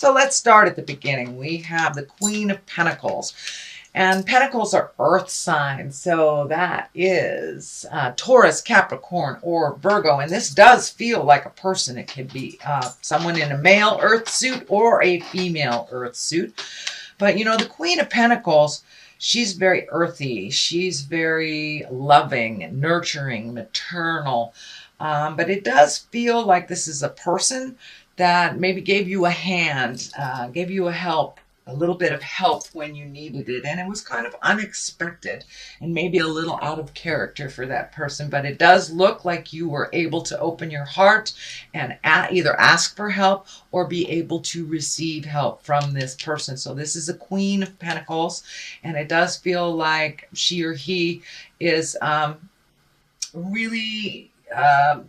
So let's start at the beginning. We have the Queen of Pentacles. And Pentacles are earth signs. So that is Taurus, Capricorn, or Virgo. And this does feel like a person. It could be someone in a male earth suit or a female earth suit. But you know, the Queen of Pentacles, she's very earthy. She's very loving, nurturing, maternal. But it does feel like this is a person that maybe gave you a hand, gave you a little bit of help when you needed it. And it was kind of unexpected and maybe a little out of character for that person. But it does look like you were able to open your heart and either ask for help or be able to receive help from this person. So this is a Queen of Pentacles. And it does feel like she or he is really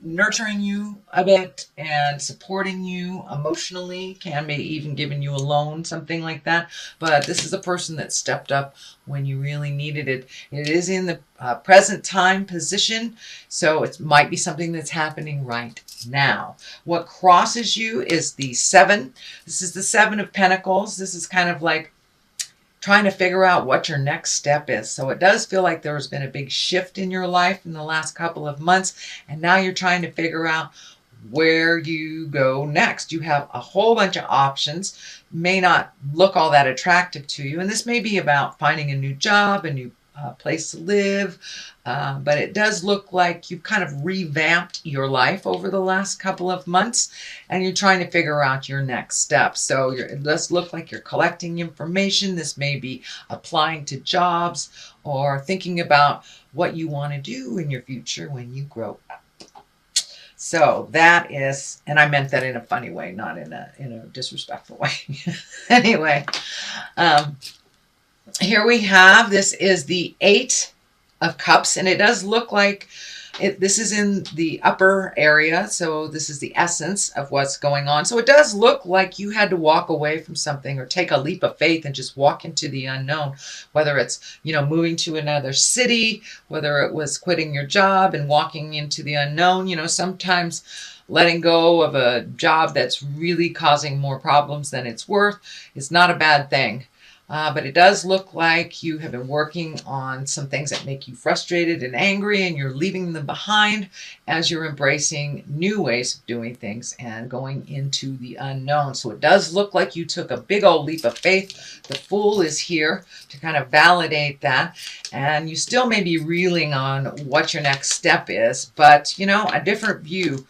nurturing you a bit and supporting you emotionally, can be even giving you a loan, something like that. But this is a person that stepped up when you really needed it. It is in the present time position, so it might be something that's happening right now. What crosses you is the 7. This is the 7 of Pentacles. This is kind of like trying to figure out what your next step is. So it does feel like there's been a big shift in your life in the last couple of months, and now you're trying to figure out where you go next. You have a whole bunch of options, may not look all that attractive to you, and this may be about finding a new job, a new place to live, but it does look like you've kind of revamped your life over the last couple of months, and you're trying to figure out your next step. So it does look like you're collecting information. This may be applying to jobs or thinking about what you want to do in your future when you grow up. So that is, and I meant that in a funny way, not in a disrespectful way. Anyway, here we have, this is the 8 of Cups, and it does look like this is in the upper area. So this is the essence of what's going on. So it does look like you had to walk away from something or take a leap of faith and just walk into the unknown, whether it's, you know, moving to another city, whether it was quitting your job and walking into the unknown. You know, sometimes letting go of a job that's really causing more problems than it's worth is not a bad thing. But it does look like you have been working on some things that make you frustrated and angry, and you're leaving them behind as you're embracing new ways of doing things and going into the unknown. So it does look like you took a big old leap of faith. The Fool is here to kind of validate that. And you still may be reeling on what your next step is, but, you know, a different view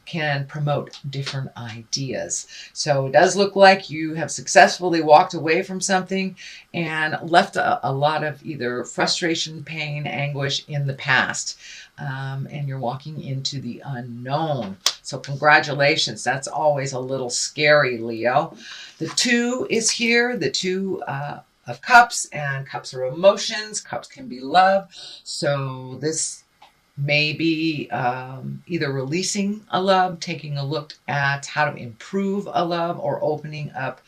can promote different ideas. So it does look like you have successfully walked away from something and left a lot of either frustration, pain, anguish in the past. And you're walking into the unknown. So congratulations. That's always a little scary, Leo. The 2 is here. The 2 of Cups, and Cups are emotions. Cups can be love. So this maybe either releasing a love, taking a look at how to improve a love, or opening up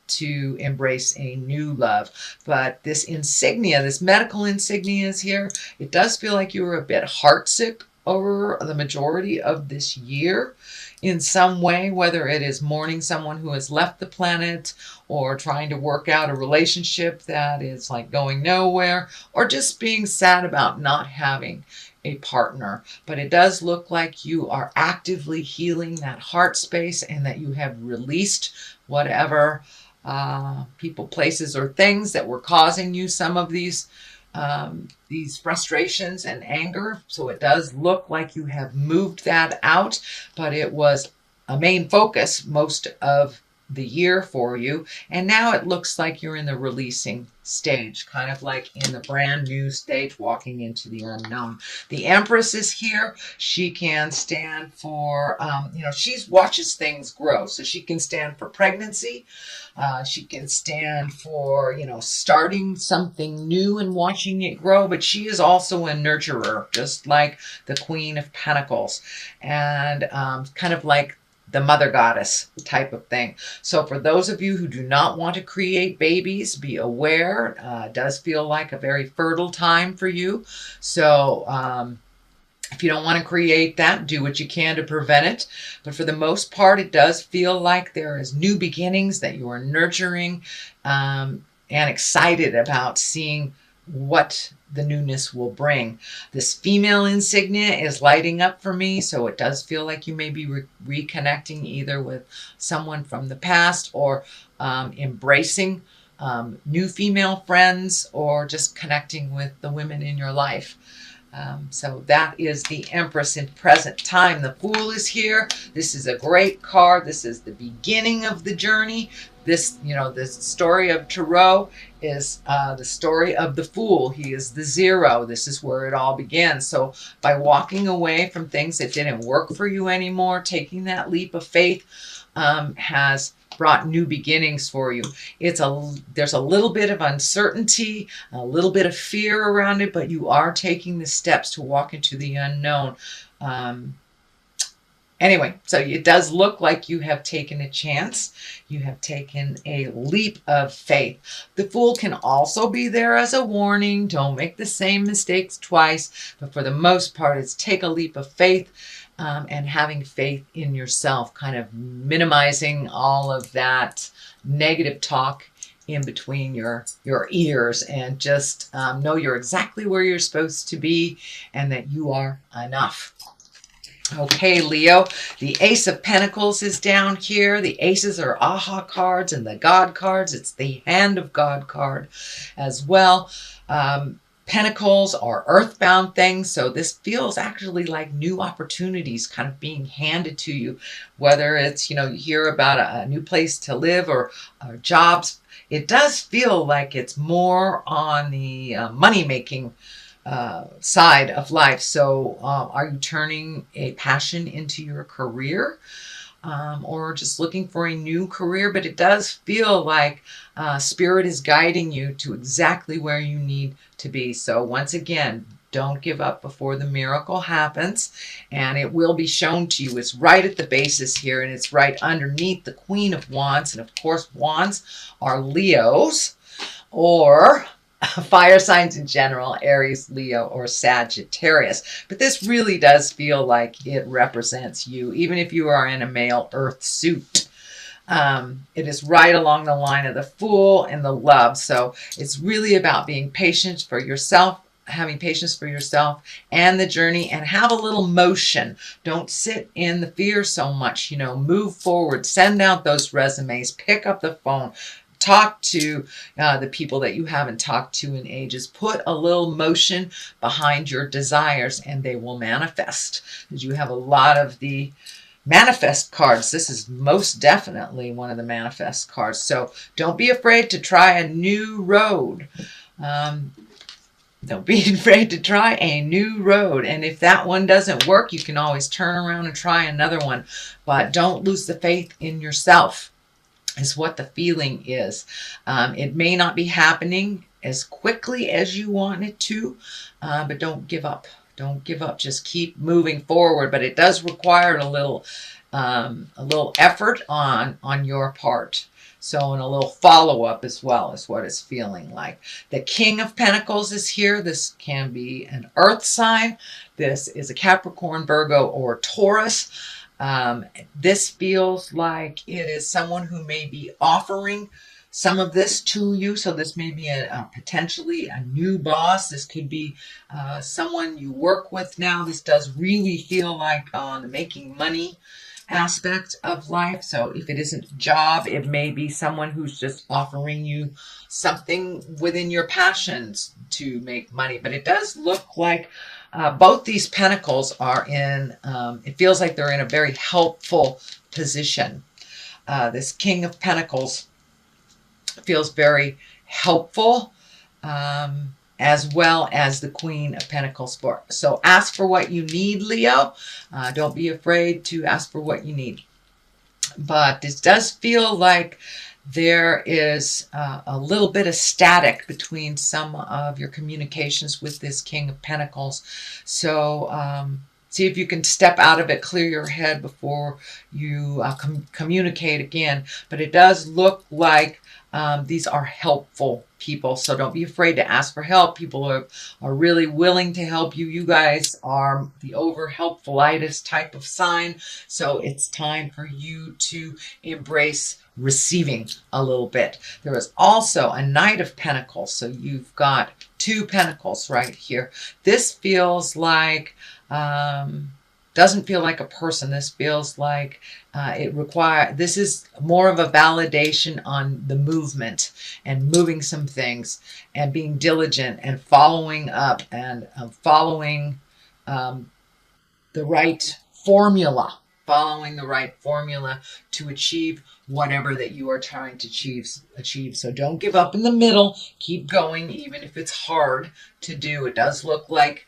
to embrace a new love. But this insignia, this medical insignia is here. It does feel like you were a bit heartsick over the majority of this year in some way, whether it is mourning someone who has left the planet, or trying to work out a relationship that is like going nowhere, or just being sad about not having a partner. But it does look like you are actively healing that heart space, and that you have released whatever people, places, or things that were causing you some of these frustrations and anger. So it does look like you have moved that out, but it was a main focus most of the year for you. And now it looks like you're in the releasing stage, kind of like in the brand new stage, walking into the unknown. The Empress is here. She can stand for, she watches things grow. So she can stand for pregnancy. She can stand for, starting something new and watching it grow. But she is also a nurturer, just like the Queen of Pentacles. And kind of like the mother goddess type of thing. So for those of you who do not want to create babies, be aware. It does feel like a very fertile time for you. So If you don't want to create that, do what you can to prevent it. But for the most part, it does feel like there is new beginnings that you are nurturing, and excited about seeing what the newness will bring. This female insignia is lighting up for me, so it does feel like you may be reconnecting either with someone from the past, or embracing new female friends, or just connecting with the women in your life. So that is the Empress in present time. The Fool is here. This is a great card. This is the beginning of the journey. This, this story of Tarot is the story of the Fool. He is the zero. This is where it all begins. So by walking away from things that didn't work for you anymore, taking that leap of faith has brought new beginnings for you. There's a little bit of uncertainty, a little bit of fear around it, but you are taking the steps to walk into the unknown. Anyway, so it does look like you have taken a chance. You have taken a leap of faith. The Fool can also be there as a warning. Don't make the same mistakes twice. But for the most part, it's take a leap of faith. And having faith in yourself, kind of minimizing all of that negative talk in between your ears, and just know you're exactly where you're supposed to be, and that you are enough. Okay, Leo, the Ace of Pentacles is down here. The aces are aha cards, and the God cards, it's the Hand of God card as well. Pentacles are earthbound things, so this feels actually like new opportunities kind of being handed to you, whether it's, you hear about a new place to live, or jobs. It does feel like it's more on the money-making side of life. So are you turning a passion into your career? Or just looking for a new career? But it does feel like Spirit is guiding you to exactly where you need to be. So once again, don't give up before the miracle happens, and it will be shown to you. It's right at the basis here, and it's right underneath the Queen of Wands. And of course, Wands are Leos, or fire signs in general, Aries, Leo, or Sagittarius. But this really does feel like it represents you, even if you are in a male earth suit. It is right along the line of the Fool and the Love. So it's really about being patient for yourself, having patience for yourself and the journey, and have a little motion. Don't sit in the fear so much. Move forward, send out those resumes, pick up the phone, talk to the people that you haven't talked to in ages. Put a little motion behind your desires, and they will manifest. Because you have a lot of the manifest cards. This is most definitely one of the manifest cards. So don't be afraid to try a new road. Don't be afraid to try a new road. And if that one doesn't work, you can always turn around and try another one. But don't lose the faith in yourself, is what the feeling is. It may not be happening as quickly as you want it to, but don't give up. Don't give up. Just keep moving forward. But it does require a little effort on your part. So, and a little follow-up as well is what it's feeling like. The King of Pentacles is here. This can be an earth sign. This is a Capricorn, Virgo, or Taurus. This feels like it is someone who may be offering some of this to you. So this may be potentially a new boss. This could be someone you work with now. This does really feel like on the making money aspect of life. So if it isn't a job, it may be someone who's just offering you something within your passions to make money. But it does look like both these pentacles are in, it feels like they're in a very helpful position. This King of Pentacles feels very helpful, as well as the Queen of Pentacles. So ask for what you need, Leo. Don't be afraid to ask for what you need. But this does feel like there is a little bit of static between some of your communications with this King of Pentacles. So see if you can step out of it, clear your head before you communicate again. But it does look like these are helpful people. So don't be afraid to ask for help. People are really willing to help you. You guys are the over helpfulitis type of sign. So it's time for you to embrace receiving a little bit. There is also a Knight of Pentacles. So you've got 2 pentacles right here. This feels like, doesn't feel like a person. This feels like this is more of a validation on the movement and moving some things and being diligent and following up and following the right formula, to achieve whatever that you are trying to achieve. So don't give up in the middle. Keep going, even if it's hard to do. It does look like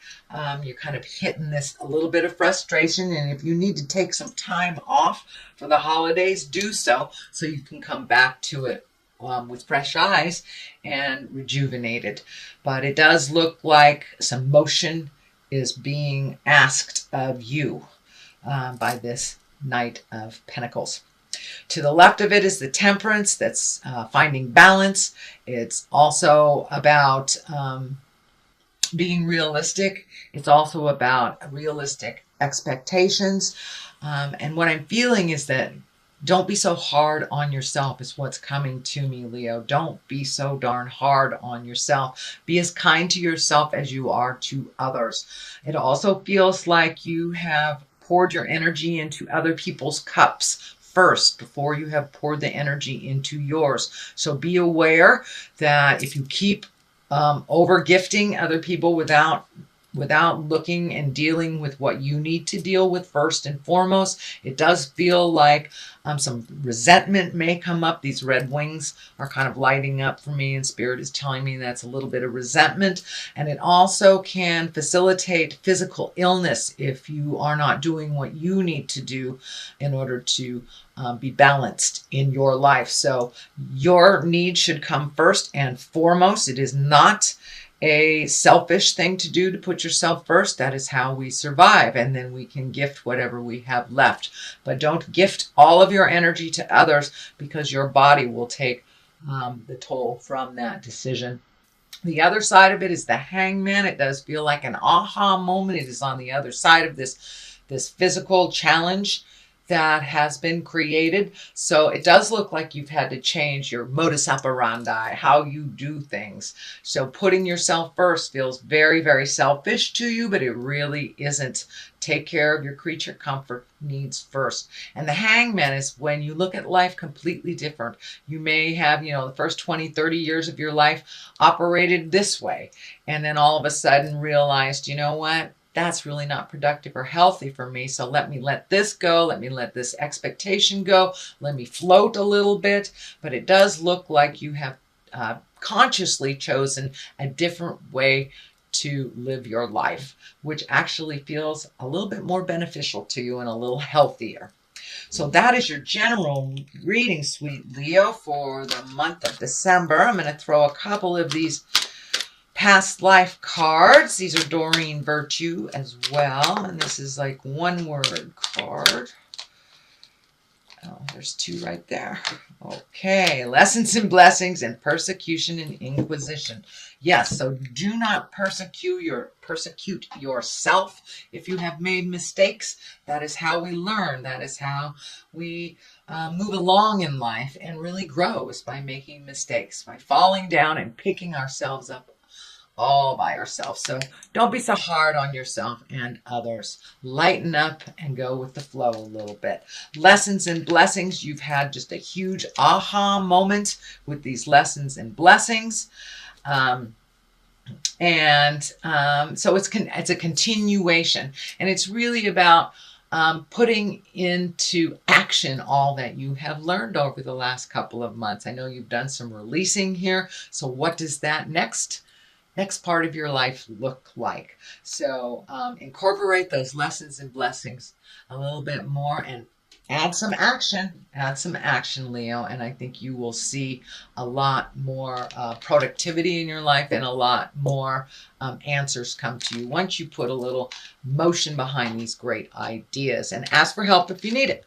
you're kind of hitting this a little bit of frustration. And if you need to take some time off for the holidays, do so you can come back to it with fresh eyes and rejuvenated. But it does look like some motion is being asked of you by this Knight of Pentacles. To the left of it is the Temperance. That's finding balance. It's also about being realistic. It's also about realistic expectations. And what I'm feeling is that don't be so hard on yourself is what's coming to me, Leo. Don't be so darn hard on yourself. Be as kind to yourself as you are to others. It also feels like you have poured your energy into other people's cups first before you have poured the energy into yours. So be aware that if you keep over gifting other people without looking and dealing with what you need to deal with first and foremost, it does feel like some resentment may come up. These red wings are kind of lighting up for me, and Spirit is telling me that's a little bit of resentment. And it also can facilitate physical illness if you are not doing what you need to do in order to be balanced in your life. So your needs should come first and foremost. It is not a selfish thing to do to put yourself first. That is how we survive, and then we can gift whatever we have left. But don't gift all of your energy to others, because your body will take the toll from that decision. The other side of it is the Hangman. It does feel like an aha moment. It is on the other side of this physical challenge that has been created. So it does look like you've had to change your modus operandi, how you do things. So putting yourself first feels very, very selfish to you, but it really isn't. Take care of your creature comfort needs first. And the Hangman is when you look at life completely different. You may have, the first 20, 30 years of your life operated this way, and then all of a sudden realized, you know what? That's really not productive or healthy for me. So let me let this go. Let me let this expectation go. Let me float a little bit. But it does look like you have consciously chosen a different way to live your life, which actually feels a little bit more beneficial to you and a little healthier. So that is your general reading, sweet Leo, for the month of December. I'm going to throw a couple of these past life cards. These are Doreen Virtue as well. And this is like one word card. Oh, there's 2 right there. Okay. Lessons and blessings and persecution and inquisition. Yes. So do not persecute yourself if you have made mistakes. That is how we learn. That is how we move along in life and really grow, is by making mistakes, by falling down and picking ourselves up all by ourselves. So don't be so hard on yourself and others. Lighten up and go with the flow a little bit. Lessons and blessings. You've had just a huge aha moment with these lessons and blessings. So it's a continuation, and it's really about putting into action all that you have learned over the last couple of months. I know you've done some releasing here. So what does that next part of your life look like? So incorporate those lessons and blessings a little bit more and add some action, Leo. And I think you will see a lot more productivity in your life and a lot more answers come to you once you put a little motion behind these great ideas. And ask for help if you need it.